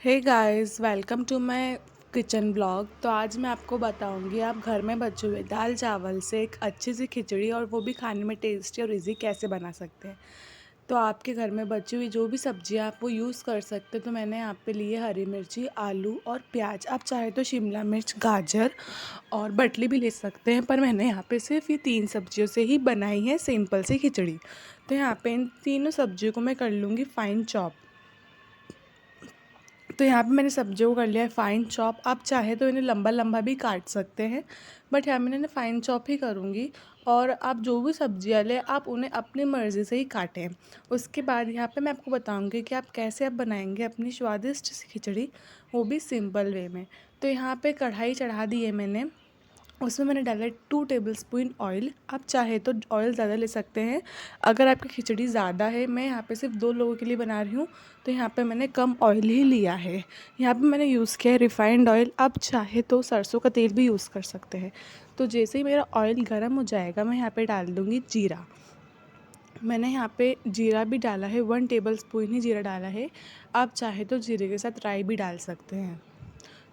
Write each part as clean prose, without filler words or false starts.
Hey guys, welcome to my kitchen blog. तो आज मैं आपको बताऊंगी आप घर में बचे हुए दाल चावल से एक अच्छी सी खिचड़ी और वो भी खाने में टेस्टी और इजी कैसे बना सकते हैं। तो आपके घर में बची हुई जो भी सब्जियां आप वो यूज़ कर सकते हैं। तो मैंने यहाँ पे लिए हरी मिर्ची, आलू और प्याज। आप चाहे तो शिमला मिर्च, गाजर और बटली भी ले सकते हैं, पर मैंने यहाँ पे सिर्फ ये 3 सब्जियों से ही बनाई है सिंपल सी खिचड़ी। तो यहाँ पे इन तीनों सब्जियों को मैं कर लूँगी फ़ाइन चॉप। तो यहाँ पे मैंने सब्जियों को कर लिया है फ़ाइन चॉप। आप चाहे तो इन्हें लंबा लंबा भी काट सकते हैं, बट यहाँ मैंने इन्हें फ़ाइन चॉप ही करूँगी। और आप जो भी सब्जियाँ लें आप उन्हें अपनी मर्ज़ी से ही काटें। उसके बाद यहाँ पे मैं आपको बताऊँगी कि आप कैसे आप बनाएंगे अपनी स्वादिष्ट सी खिचड़ी, वो भी सिंपल वे में। तो यहाँ पे कढ़ाई चढ़ा दी है मैंने, उसमें मैंने डाला है 2 टेबलस्पून ऑयल। आप चाहे तो ऑयल ज़्यादा ले सकते हैं। अगर आपकी खिचड़ी ज़्यादा है, मैं यहाँ पे सिर्फ 2 लोगों के लिए बना रही हूँ, तो यहाँ पे मैंने कम ऑयल ही लिया है। यहाँ पे मैंने यूज़ किया है रिफ़ाइंड ऑयल। आप चाहे तो सरसों का तेल भी यूज़ कर सकते हैं। तो जैसे ही मेरा ऑयल गर्म हो जाएगा मैं यहाँ पे डाल दूँगी जीरा। मैंने यहाँ पे जीरा भी डाला है, 1 टेबलस्पून ही जीरा डाला है। आप चाहे तो जीरे के साथ राई भी डाल सकते हैं।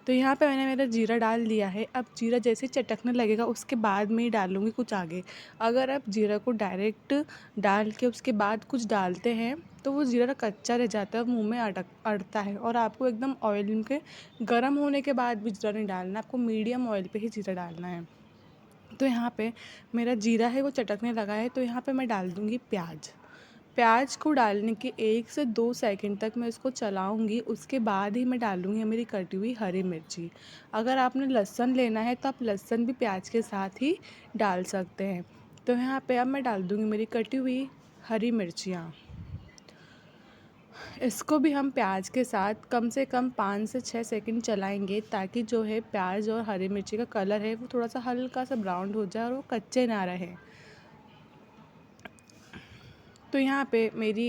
तो यहाँ पे मैंने मेरा जीरा डाल दिया है। अब जीरा जैसे चटकने लगेगा उसके बाद मैं ही डालूँगी कुछ आगे। अगर आप जीरा को डायरेक्ट डाल के उसके बाद कुछ डालते हैं तो वो जीरा कच्चा रह जाता है और मुँह में अड़ता है। और आपको एकदम ऑयल के गर्म होने के बाद भी जीरा नहीं डालना, आपको मीडियम ऑयल पे ही जीरा डालना है। तो यहाँ पे मेरा जीरा है वो चटकने लगा है, तो यहाँ पे मैं डाल दूँगी प्याज। प्याज को डालने के 1 से 2 सेकंड तक मैं इसको चलाऊंगी, उसके बाद ही मैं डालूंगी मेरी कटी हुई हरी मिर्ची। अगर आपने लहसुन लेना है तो आप लहसुन भी प्याज के साथ ही डाल सकते हैं। तो यहाँ पे अब मैं डाल दूंगी मेरी कटी हुई हरी मिर्चियाँ। इसको भी हम प्याज के साथ कम से कम 5 से 6 सेकंड चलाएंगे, ताकि जो है प्याज और हरी मिर्ची का कलर है वो थोड़ा सा हल्का सा ब्राउन हो जाए और वो कच्चे ना रहे। तो यहाँ पे मेरी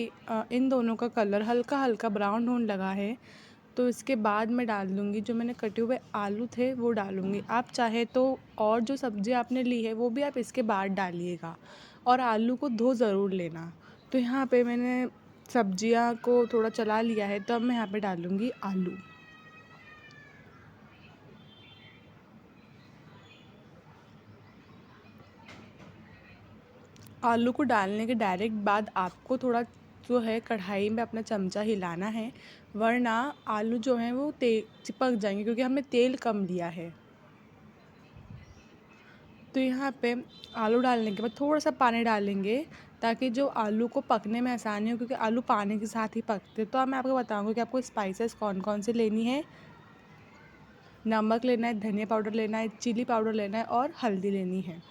इन दोनों का कलर हल्का हल्का ब्राउन होने लगा है। तो इसके बाद मैं डाल दूँगी जो मैंने कटे हुए आलू थे वो डालूँगी। आप चाहे तो और जो सब्ज़ी आपने ली है वो भी आप इसके बाद डालिएगा, और आलू को धो ज़रूर लेना। तो यहाँ पे मैंने सब्जियाँ को थोड़ा चला लिया है, तो अब मैं यहाँ पे डालूँगी आलू। आलू को डालने के डायरेक्ट बाद आपको थोड़ा जो है कढ़ाई में अपना चमचा हिलाना है, वरना आलू जो हैं वो चिपक जाएंगे, क्योंकि हमने तेल कम लिया है। तो यहाँ पे आलू डालने के बाद थोड़ा सा पानी डालेंगे, ताकि जो आलू को पकने में आसानी हो, क्योंकि आलू पानी के साथ ही पकते। तो अब मैं आपको बताऊँगी कि आपको स्पाइसेस कौन कौन से लेनी है। नमक लेना है, धनिया पाउडर लेना है, चिली पाउडर लेना है और हल्दी लेनी है।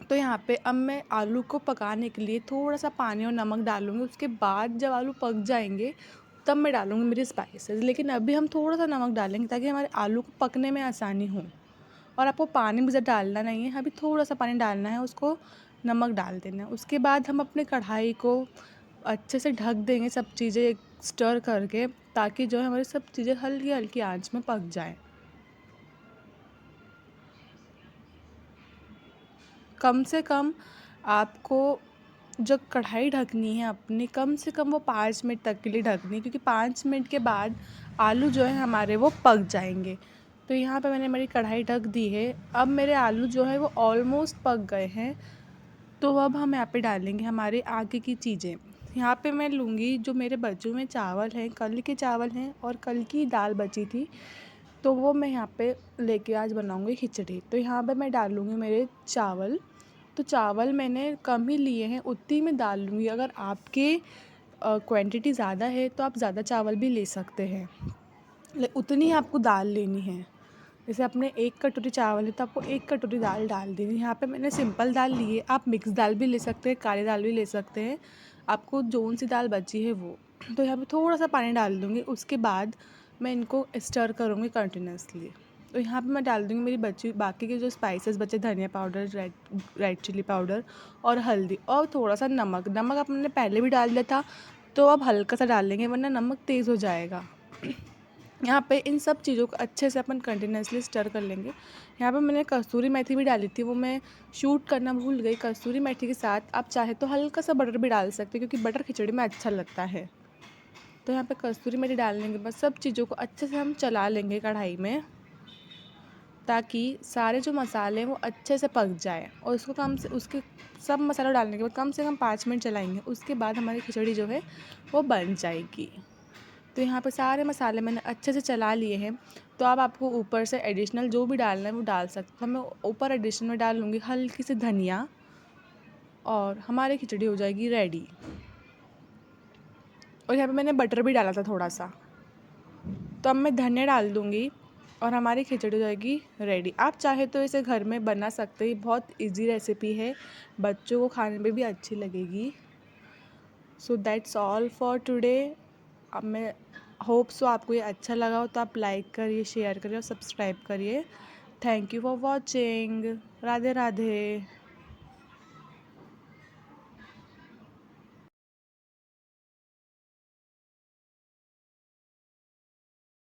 तो यहाँ पे अब मैं आलू को पकाने के लिए थोड़ा सा पानी और नमक डालूँगी। उसके बाद जब आलू पक जाएंगे तब मैं डालूँगी मेरी स्पाइसेस, लेकिन अभी हम थोड़ा सा नमक डालेंगे ताकि हमारे आलू को पकने में आसानी हो। और आपको पानी भी ज़्यादा डालना नहीं है, अभी थोड़ा सा पानी डालना है, उसको नमक डाल देना है। उसके बाद हम अपने कढ़ाई को अच्छे से ढक देंगे सब चीज़ें स्टर करके, ताकि जो है हमारी सब चीज़ें हल्की हल्की आंच में पक जाएं। कम से कम आपको जो कढ़ाई ढकनी है अपनी, कम से कम वो 5 मिनट तक के लिए ढकनी है, क्योंकि 5 मिनट के बाद आलू जो है हमारे वो पक जाएंगे। तो यहाँ पे मैंने मेरी कढ़ाई ढक दी है। अब मेरे आलू जो है वो ऑलमोस्ट पक गए हैं। तो अब हम यहाँ पे डालेंगे हमारे आगे की चीज़ें। यहाँ पे मैं लूँगी जो मेरे बचे हुए चावल हैं, कल के चावल हैं और कल की दाल बची थी, तो वो मैं यहाँ पे लेके आज बनाऊँगी खिचड़ी। तो यहाँ पे मैं डालूँगी मेरे चावल। तो चावल मैंने कम ही लिए हैं, उतनी मैं दाल लूँगी। अगर आपके क्वांटिटी ज़्यादा है तो आप ज़्यादा चावल भी ले सकते हैं, उतनी ही आपको दाल लेनी है। जैसे आपने 1 कटोरी चावल है तो आपको 1 कटोरी दाल डाल देनी है। यहाँ पे मैंने सिंपल दाल ली है, आप मिक्स दाल भी ले सकते हैं, काली दाल भी ले सकते हैं, आपको जौन सी दाल बची है वो। तो यहाँ पे थोड़ा सा पानी डाल दूँगी, उसके बाद मैं इनको स्टर करूँगी कंटिन्यूसली। तो यहाँ पे मैं डाल दूँगी मेरी बाकी के जो स्पाइसेस बचे, धनिया पाउडर, रेड चिली पाउडर और हल्दी और थोड़ा सा नमक। नमक आपने पहले भी डाल दिया था, तो अब हल्का सा डाल लेंगे वरना नमक तेज़ हो जाएगा। यहाँ पे इन सब चीज़ों को अच्छे से अपन कंटिन्यूसली स्टर कर लेंगे। यहाँ पे मैंने कसूरी मेथी भी डाली थी, वो मैं शूट करना भूल गई। कसूरी मेथी के साथ आप चाहे तो हल्का सा बटर भी डाल सकते हैं, क्योंकि बटर खिचड़ी में अच्छा लगता है। तो यहाँ पे कस्तूरी मेथी डालने के बाद सब चीज़ों को अच्छे से हम चला लेंगे कढ़ाई में, ताकि सारे जो मसाले हैं वो अच्छे से पक जाए। और उसको कम से उसके सब मसाला डालने के बाद कम से कम 5 मिनट चलाएंगे, उसके बाद हमारी खिचड़ी जो है वो बन जाएगी। तो यहाँ पे सारे मसाले मैंने अच्छे से चला लिए हैं। तो अब आपको ऊपर से एडिशनल जो भी डालना है वो डाल सकते हो। मैं ऊपर एडिशनल में डाल लूँगी हल्की सी धनिया, और हमारी खिचड़ी हो जाएगी रेडी। और यहाँ पे मैंने बटर भी डाला था थोड़ा सा, तो अब मैं धनिया डाल दूँगी और हमारी खिचड़ी हो जाएगी रेडी। आप चाहे तो इसे घर में बना सकते हैं, बहुत इजी रेसिपी है, बच्चों को खाने में भी अच्छी लगेगी। So that's all for today. अब मैं होप सो आपको ये अच्छा लगा हो, तो आप लाइक करिए, शेयर करिए और सब्सक्राइब करिए। Thank you for watching. Radhe Radhe.